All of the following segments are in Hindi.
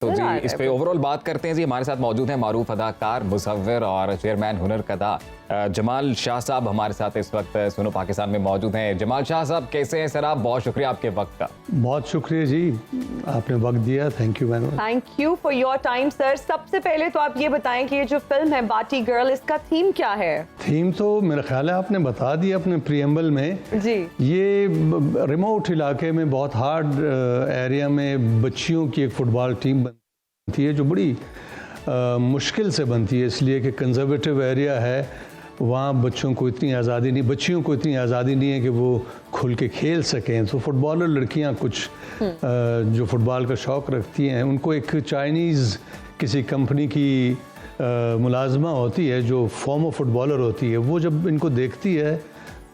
तो जी इस पे ओवरऑल बात करते हैं जी। हमारे साथ मौजूद हैं मारूफ अदाकार, मुसव्विर और चेयरमैन हुनर कदा जमाल शाह साहब हमारे साथ इस वक्त सुनो पाकिस्तान में मौजूद हैं। जमाल शाह साहब कैसे हैं सर आप? बहुत शुक्रिया आपके वक्त का। बहुत शुक्रिया जी, आपने वक्त दिया, thank you ma'am. Thank you for your time sir. सबसे पहले तो आप ये बताएं कि ये जो फिल्म है बाटी गर्ल, इसका थीम क्या है? थीम तो मेरा ख्याल है आपने बता दिया अपने प्रीएम्बल में जी। ये रिमोट इलाके में बहुत हार्ड एरिया में बच्चियों की एक फुटबॉल टीम बनती है जो बड़ी मुश्किल से बनती है, इसलिए कि कंजर्वेटिव एरिया है, वहाँ बच्चों को इतनी आज़ादी नहीं, बच्चियों को इतनी आज़ादी नहीं है कि वो खुल के खेल सकें। तो फुटबॉलर लड़कियाँ कुछ जो फुटबॉल का शौक़ रखती हैं, उनको एक चाइनीज़ किसी कंपनी की मुलाजमा होती है जो फॉर्मर फुटबॉलर होती है, वो जब इनको देखती है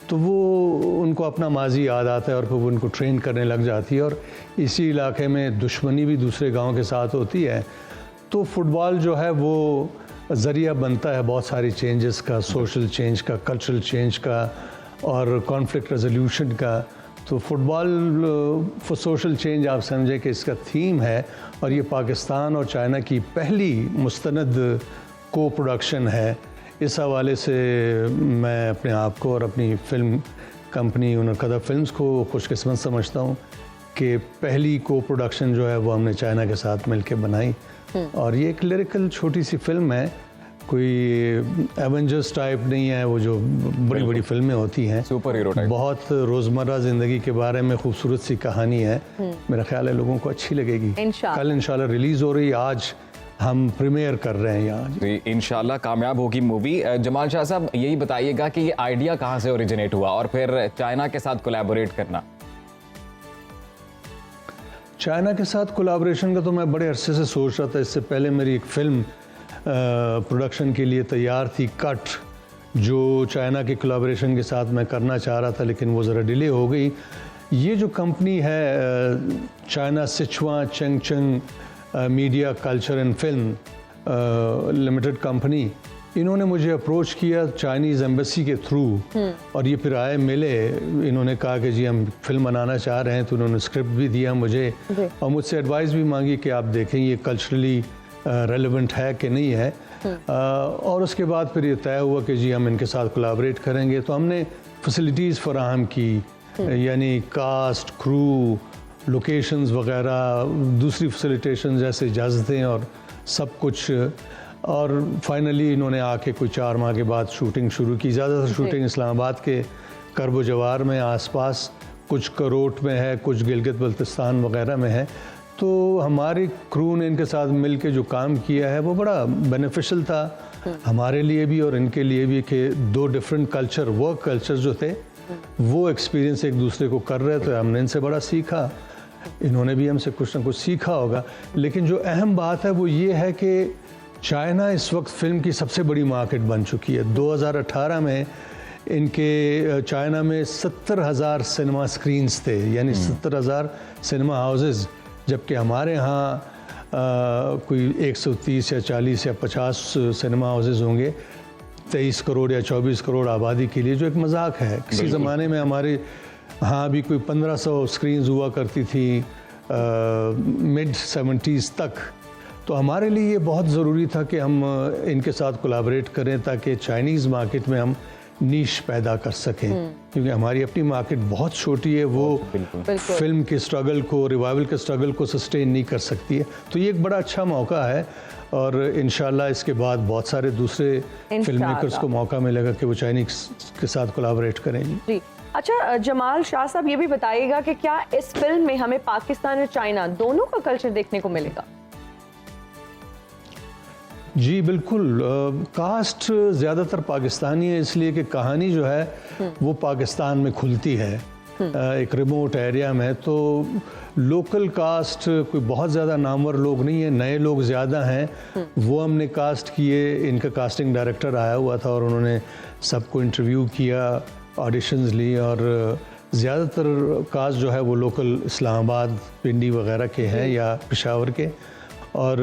तो वो उनको अपना माजी याद आता है और फिर वो उनको ट्रेन करने लग जाती है। और इसी इलाके में दुश्मनी भी दूसरे गांव के साथ होती है, तो फुटबॉल जो है वो ज़रिया बनता है बहुत सारी चेंजेस का, सोशल चेंज का, कल्चरल चेंज का और कॉन्फ्लिक्ट रेजोल्यूशन का। तो फुटबॉल फॉर सोशल चेंज आप समझे कि इसका थीम है, और ये पाकिस्तान और चाइना की पहली मुस्तनद को प्रोडक्शन है। इस हवाले से मैं अपने आप को और अपनी फिल्म कंपनी हुनर कदा फिल्म्स को खुशकिस्मत समझता हूँ कि पहली को प्रोडक्शन जो है वो हमने चाइना के साथ मिलकर बनाई। और ये एक लिरिकल छोटी सी फिल्म है, कोई एवेंजर्स टाइप नहीं है, वो जो बड़ी बड़ी फिल्में होती हैं सुपर हीरो टाइप, बहुत रोज़मर्रा ज़िंदगी के बारे में खूबसूरत सी कहानी है। मेरा ख्याल है लोगों को अच्छी लगेगी। कल इंशाल्लाह रिलीज़ हो रही है, आज हम प्रीमियर कर रहे हैं यहाँ। इंशाल्लाह कामयाब होगी मूवी। जमाल शाह साहब यही बताइएगा कि ये आइडिया कहाँ से ओरिजिनेट हुआ और फिर चाइना के साथ कोलैबोरेट करना? चाइना के साथ कोलैबोरेशन का तो मैं बड़े अरसे से सोच रहा था। इससे पहले मेरी एक फ़िल्म प्रोडक्शन के लिए तैयार थी, कट, जो चाइना के कोलैबोरेशन के साथ मैं करना चाह रहा था, लेकिन वो ज़रा डिले हो गई। ये जो कंपनी है चाइना सिचुआन चंगचंग media culture and film limited company, इन्होंने मुझे अप्रोच किया चाइनीज़ एम्बेसी के थ्रू, और ये फिर आए मिले, इन्होंने कहा कि जी हम फिल्म बनाना चाह रहे हैं। तो उन्होंने स्क्रिप्ट भी दिया मुझे और मुझसे एडवाइस भी मांगी कि आप देखें ये कल्चरली रेलेवेंट है कि नहीं है। और उसके बाद फिर ये तय हुआ कि जी हम इनके साथ कोलैबोरेट करेंगे। तो हमने फैसिलिटीज़ फराहम की, यानी कास्ट, क्रू, लोकेशंस वगैरह, दूसरी फैसिलिटेशन जैसे इजाज़तें और सब कुछ। और फाइनली इन्होंने आके कोई 4 माह के बाद शूटिंग शुरू की। ज़्यादातर शूटिंग इस्लामाबाद के करब जवार में आसपास, कुछ करोट में है, कुछ गिलगित बल्तिस्तान वगैरह में है। तो हमारी क्रू ने इनके साथ मिल के जो काम किया है वो बड़ा बेनिफिशियल था हमारे लिए भी और इनके लिए भी, कि 2 डिफरेंट कल्चर, वर्क कल्चर जो थे वो एक्सपीरियंस एक दूसरे को कर रहे थे। हमने इनसे बड़ा सीखा, इन्होंने भी हमसे कुछ ना कुछ सीखा होगा। लेकिन जो अहम बात है वो ये है कि चाइना इस वक्त फ़िल्म की सबसे बड़ी मार्केट बन चुकी है। 2018 में इनके चाइना में 70,000 सिनेमा स्क्रीन्स थे, यानी 70,000 सिनेमा हाउसेस, जबकि हमारे यहाँ कोई 130 या 40 या 50 सिनेमा हाउसेस होंगे 23 करोड़ या 24 करोड़ आबादी के लिए, जो एक मजाक है। किसी ज़माने में हमारे यहाँ भी कोई 1500 स्क्रीन्स हुआ करती थी मिड 70s तक। तो हमारे लिए ये बहुत ज़रूरी था कि हम इनके साथ कोलैबोरेट करें ताकि चाइनीज़ मार्केट में हम नीश पैदा कर सकें, क्योंकि हमारी अपनी मार्केट बहुत छोटी है, वो फिल्म के स्ट्रगल को, रिवाइवल के स्ट्रगल को सस्टेन नहीं कर सकती है। तो ये एक बड़ा अच्छा मौका है, और इंशाल्लाह इसके बाद बहुत सारे दूसरे फिल्म मेकर्स को मौका मिलेगा कि वो चाइनीज़ के साथ कोलैबोरेट करेंगे। अच्छा जमाल शाह साहब ये भी बताइएगा कि क्या इस फिल्म में हमें पाकिस्तान और चाइना दोनों का कल्चर देखने को मिलेगा? जी बिल्कुल, कास्ट ज़्यादातर पाकिस्तानी है, इसलिए कि कहानी जो है वो पाकिस्तान में खुलती है एक रिमोट एरिया में। तो लोकल कास्ट कोई बहुत ज़्यादा नामवर लोग नहीं है, नए लोग ज़्यादा हैं, वो हमने कास्ट किए। इनका कास्टिंग डायरेक्टर आया हुआ था और उन्होंने सबको इंटरव्यू किया, ऑडिशंस ली, और ज़्यादातर कास्ट जो है वो लोकल इस्लामाबाद, पिंडी वगैरह के हैं या पेशावर के, और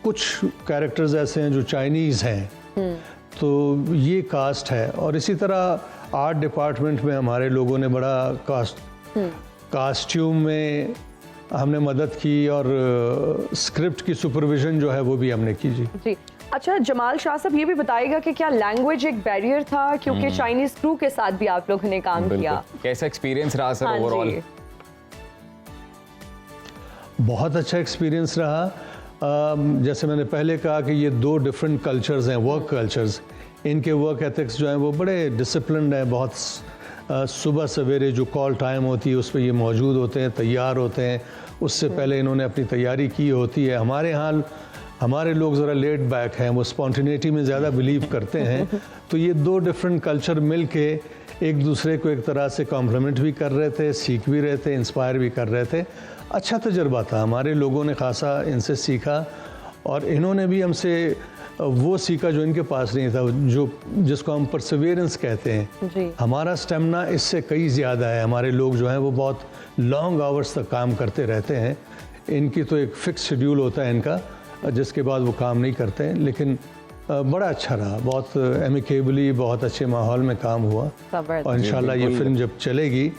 कुछ कैरेक्टर्स ऐसे हैं जो चाइनीज़ हैं। तो ये कास्ट है। और इसी तरह आर्ट डिपार्टमेंट में हमारे लोगों ने बड़ा कास्ट्यूम में हमने मदद की और स्क्रिप्ट की सुपरविजन जो है वो भी हमने की जी। जी अच्छा, जमाल शाह साहब ये भी बताइएगा कि क्या लैंग्वेज एक बैरियर था, क्योंकि चाइनीज क्रू के साथ भी आप लोगों ने काम किया? कैसा एक्सपीरियंस रहा सर हाँ ओवरऑल? जी। बहुत अच्छा एक्सपीरियंस रहा। जैसे मैंने पहले कहा कि ये दो डिफरेंट कल्चर्स हैं, वर्क कल्चर्स। इनके वर्क एथिक्स जो हैं वो बड़े डिसिप्लिन्ड हैं, बहुत सुबह सवेरे जो कॉल टाइम होती है उस पर ये मौजूद होते हैं, तैयार होते हैं। उससे पहले इन्होंने अपनी तैयारी की होती है। हमारे लोग ज़रा लेट बैक हैं, वो स्पॉन्टेनिटी में ज़्यादा बिलीव करते हैं। तो ये दो डिफरेंट कल्चर मिल के एक दूसरे को एक तरह से कॉम्प्लीमेंट भी कर रहे थे, सीख भी रहे थे, इंस्पायर भी कर रहे थे। अच्छा तजुर्बा था, हमारे लोगों ने खासा इनसे सीखा और इन्होंने भी हमसे वो सीखा जो इनके पास नहीं था, जिसको हम परसिवियरेंस कहते हैं जी। हमारा स्टेमिना इससे कई ज़्यादा है। हमारे लोग जो हैं वो बहुत लॉन्ग आवर्स तक काम करते रहते हैं। इनकी तो एक फिक्स शेड्यूल होता है इनका, जिसके बाद वो काम नहीं करते हैं। लेकिन बड़ा अच्छा रहा, बहुत एमिकेबली, बहुत अच्छे माहौल में काम हुआ और इंशाल्लाह ये फिल्म जब चलेगी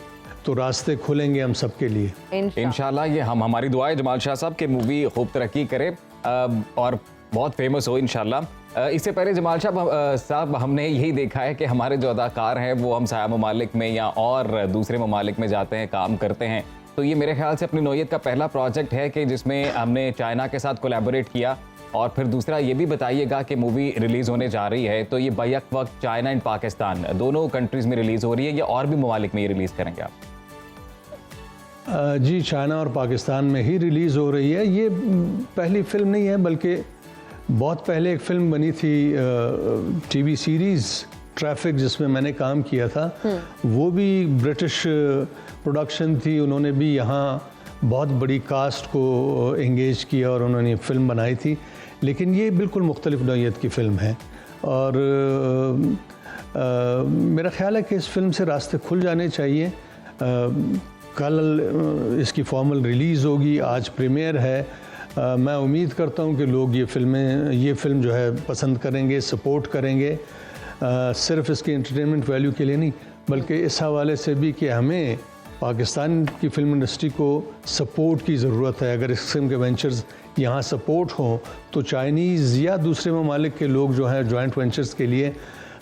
तो रास्ते खुलेंगे हम सबके लिए इंशाल्लाह। ये हमारी दुआ है जमाल शाह साहब की मूवी खूब तरक्की करे और बहुत फेमस हो इंशाल्लाह। इससे पहले जमाल शाह साहब हमने यही देखा है कि हमारे जो अदाकार हैं वो हम साया ममालिक में या और दूसरे ममालिक में जाते हैं, काम करते हैं। तो ये मेरे ख्याल से अपनी नौयत का पहला प्रोजेक्ट है कि जिसमें हमने चाइना के साथ कोलैबोरेट किया। और फिर दूसरा ये भी बताइएगा कि मूवी रिलीज़ होने जा रही है तो ये बैक वक्त चाइना एंड पाकिस्तान दोनों कंट्रीज़ में रिलीज़ हो रही है या और भी ममालिक में ये रिलीज़ करेंगे आप? जी, चाइना और पाकिस्तान में ही रिलीज़ हो रही है। ये पहली फिल्म नहीं है, बल्कि बहुत पहले एक फ़िल्म बनी थी टीवी सीरीज़ ट्रैफिक, जिसमें मैंने काम किया था। वो भी ब्रिटिश प्रोडक्शन थी। उन्होंने भी यहाँ बहुत बड़ी कास्ट को एंगेज किया और उन्होंने फ़िल्म बनाई थी। लेकिन ये बिल्कुल मुख्तलिफ नौइयत की फ़िल्म है और मेरा ख़्याल है कि इस फिल्म से रास्ते खुल जाने चाहिए। कल इसकी फॉर्मल रिलीज़ होगी, आज प्रीमियर है। मैं उम्मीद करता हूँ कि लोग ये फ़िल्म जो है पसंद करेंगे, सपोर्ट करेंगे। सिर्फ इसकी एंटरटेनमेंट वैल्यू के लिए नहीं, बल्कि इस हवाले से भी कि हमें पाकिस्तान की फ़िल्म इंडस्ट्री को सपोर्ट की ज़रूरत है। अगर इस किस्म के वेंचर्स यहाँ सपोर्ट हों तो चाइनीज़ या दूसरे ममालिक के लोग जो हैं जॉइंट वेंचर्स के लिए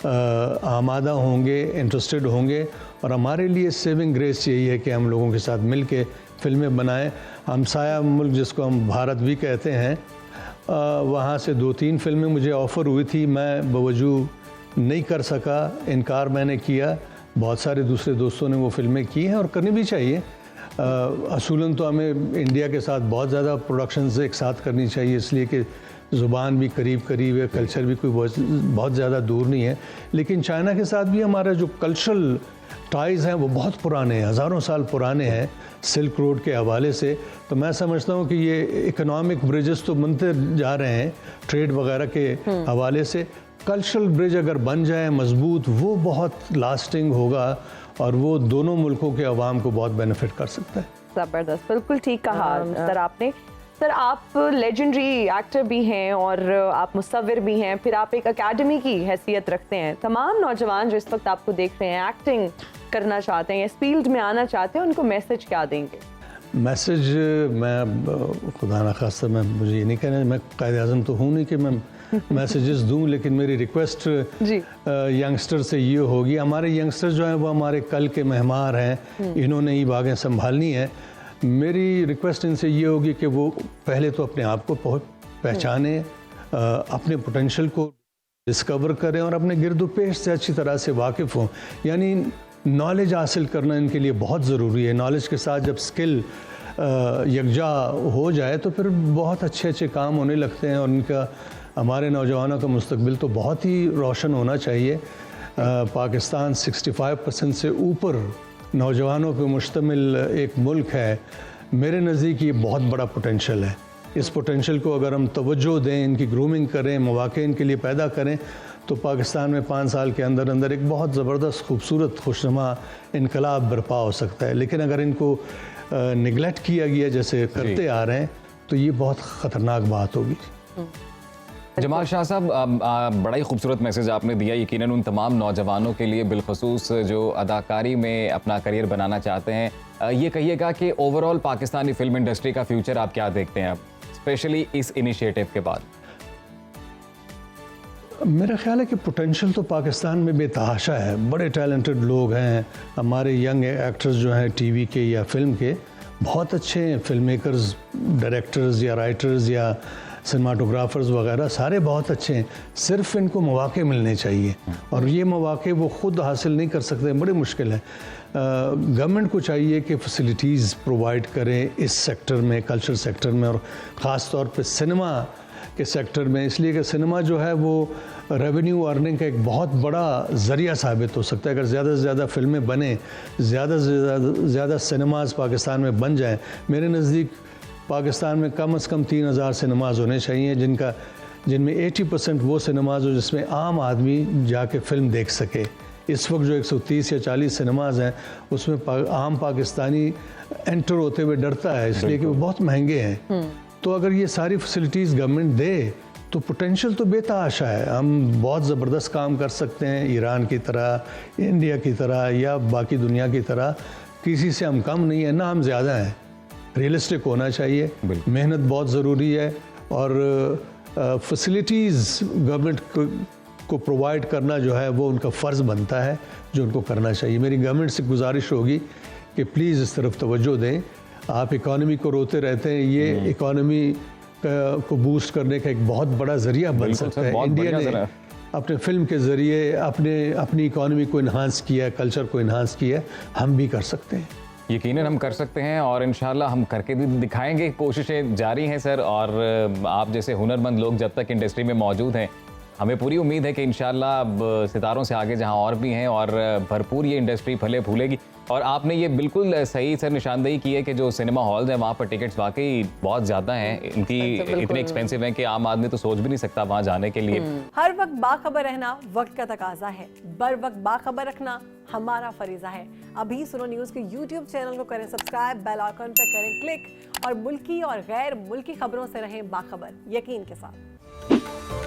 आमादा होंगे, इंटरेस्टेड होंगे। और हमारे लिए सेविंग ग्रेस यही है कि हम लोगों के साथ मिल के फ़िल्में बनाएँ। हमसाया मुल्क जिसको हम भारत भी कहते हैं, वहाँ से 2-3 फिल्में मुझे ऑफ़र हुई थी, मैं बावजूद नहीं कर सका, इनकार मैंने किया। बहुत सारे दूसरे दोस्तों ने वो फिल्में की हैं और करनी भी चाहिए। असूलन तो हमें इंडिया के साथ बहुत ज़्यादा प्रोडक्शंस एक साथ करनी चाहिए, इसलिए कि ज़ुबान भी करीब करीब है, कल्चर भी कोई बहुत ज़्यादा दूर नहीं है। लेकिन चाइना के साथ भी हमारा जो कल्चरल टाइज़ हैं वो बहुत पुराने हैं, हज़ारों साल पुराने हैं सिल्क रोड के हवाले से। तो मैं समझता हूँ कि ये इकोनॉमिक ब्रिजेस तो बनते जा रहे हैं ट्रेड वगैरह के हवाले से। कल्चरल ब्रिज अगर बन जाए मजबूत, वो बहुत लास्टिंग होगा और वो दोनों मुल्कों के अवाम को बहुत बेनिफिट कर सकता है। ज़बरदस्त, बिल्कुल ठीक कहा सर आपने। सर आप लेजेंडरी एक्टर भी हैं और आप मुसव्विर भी हैं, फिर आप एक अकेडमी की हैसियत रखते हैं। तमाम नौजवान जो इस वक्त आपको देख रहे हैं, एक्टिंग करना चाहते हैं, इस फील्ड में आना चाहते हैं, उनको मैसेज क्या देंगे? मैसेज मैं खुदा न खास्ता मुझे ये नहीं कहना, मैं कायद आज़म तो हूँ नहीं कि मैं मैसेजेस दूं, लेकिन मेरी रिक्वेस्ट यंगस्टर से ये होगी। हमारे यंगस्टर्स जो हैं वो हमारे कल के मेहमान हैं, इन्होंने ही बागें संभालनी है। मेरी रिक्वेस्ट इनसे ये होगी कि वो पहले तो अपने आप को पहचाने, अपने पोटेंशियल को डिस्कवर करें और अपने गिरदो पेश से अच्छी तरह से वाकिफ़ हों। यानी नॉलेज हासिल करना इनके लिए बहुत ज़रूरी है। नॉलेज के साथ जब स्किल यकजा हो जाए तो फिर बहुत अच्छे अच्छे काम होने लगते हैं और उनका, हमारे नौजवानों का मुस्तकबिल तो बहुत ही रोशन होना चाहिए। पाकिस्तान 65% से ऊपर नौजवानों पे मुश्तमिल एक मुल्क है। मेरे नज़दीक ये बहुत बड़ा पोटेंशल है। इस पोटेंशल को अगर हम तवज्जो दें, इनकी ग्रूमिंग करें, मौक़े इनके लिए पैदा करें, तो पाकिस्तान में 5 साल के अंदर अंदर एक बहुत ज़बरदस्त, खूबसूरत, खुशनुमा इनकलाब बर्पा हो सकता है। लेकिन अगर इनको निगलेक्ट किया गया जैसे करते आ रहे हैं तो ये बहुत ख़तरनाक बात होगी। जमाल शाह साहब, बड़ा ही खूबसूरत मैसेज आपने दिया, यकीनन उन तमाम नौजवानों के लिए बिलखसूस जो अदाकारी में अपना करियर बनाना चाहते हैं। ये कहिएगा कि ओवरऑल पाकिस्तानी फिल्म इंडस्ट्री का फ्यूचर आप क्या देखते हैं, स्पेशली इस इनिशिएटिव के बाद? मेरा ख्याल है कि पोटेंशियल तो पाकिस्तान में बेतहाशा है, बड़े टैलेंटेड लोग हैं हमारे, यंग एक्टर्स जो हैं टीवी के या फिल्म के, बहुत अच्छे हैं, फिल्म मेकर्स, डायरेक्टर्स या राइटर्स या सिनेमाटोग्राफर्स वगैरह सारे बहुत अच्छे हैं, सिर्फ इनको मौके मिलने चाहिए और ये मौके वो ख़ुद हासिल नहीं कर सकते, बड़ी मुश्किल है। गवर्नमेंट को चाहिए कि फैसिलिटीज़ प्रोवाइड करें इस सेक्टर में, कल्चर सेक्टर में, और ख़ास तौर पे सिनेमा के सेक्टर में, इसलिए कि सिनेमा जो है वो रेवेन्यू अर्निंग का एक बहुत बड़ा ज़रिया साबित हो सकता है। अगर ज़्यादा से ज़्यादा फिल्में बने, ज़्यादा से ज़्यादा सिनेमाज़ पाकिस्तान में बन जाएं, मेरे नज़दीक पाकिस्तान में कम से कम 3000 सिनेमाज़ होने चाहिए जिनमें 80% वो सिनेमाज़ हो जिसमें आम आदमी जाके फ़िल्म देख सके। इस वक्त जो 130 या 40 सिनेमाज़ हैं उसमें आम पाकिस्तानी एंटर होते हुए डरता है, इसलिए कि वो बहुत महंगे हैं। तो अगर ये सारी फैसिलिटीज़ गवर्नमेंट दे तो पोटेंशियल तो बेतहाशा है, हम बहुत ज़बरदस्त काम कर सकते हैं, ईरान की तरह, इंडिया की तरह या बाकी दुनिया की तरह। किसी से हम कम नहीं है ना हम ज़्यादा हैं, रियलिस्टिक होना चाहिए, मेहनत बहुत ज़रूरी है और फैसिलिटीज़ गवर्नमेंट को प्रोवाइड करना जो है वो उनका फ़र्ज़ बनता है, जो उनको करना चाहिए। मेरी गवर्नमेंट से गुजारिश होगी कि प्लीज़ इस तरफ तवज्जो दें। आप इकॉनमी को रोते रहते हैं, ये इकॉनमी को बूस्ट करने का एक बहुत बड़ा ज़रिया बन सकता है। इंडिया ने अपने फिल्म के ज़रिए अपनी इकॉनमी को इन्हांस किया है, कल्चर को इन्हांस किया है, हम भी कर सकते हैं। यकीनन हम कर सकते हैं और इंशाल्लाह हम करके भी दिखाएंगे, कोशिशें जारी हैं सर। और आप जैसे हुनरमंद लोग जब तक इंडस्ट्री में मौजूद हैं, हमें पूरी उम्मीद है कि इंशाल्लाह अब सितारों से आगे जहां और भी हैं और भरपूर ये इंडस्ट्री फले फूलेगी। और आपने ये बिल्कुल सही सर निशानदेही की है कि जो सिनेमा हॉल्स हैं वहाँ पर टिकट्स वाकई बहुत ज़्यादा हैं, इनकी इतनी एक्सपेंसिव हैं कि आम आदमी तो सोच भी नहीं सकता वहाँ जाने के लिए। हर वक्त बाखबर रहना वक्त का तकाजा है, बर वक्त बाखबर रखना हमारा फरीजा है। अभी सुनो न्यूज़ के YouTube चैनल को करें सब्सक्राइब, बेल आइकन पर करें क्लिक और मुल्की और गैर मुल्की खबरों से रहें बाखबर, यकीन के साथ।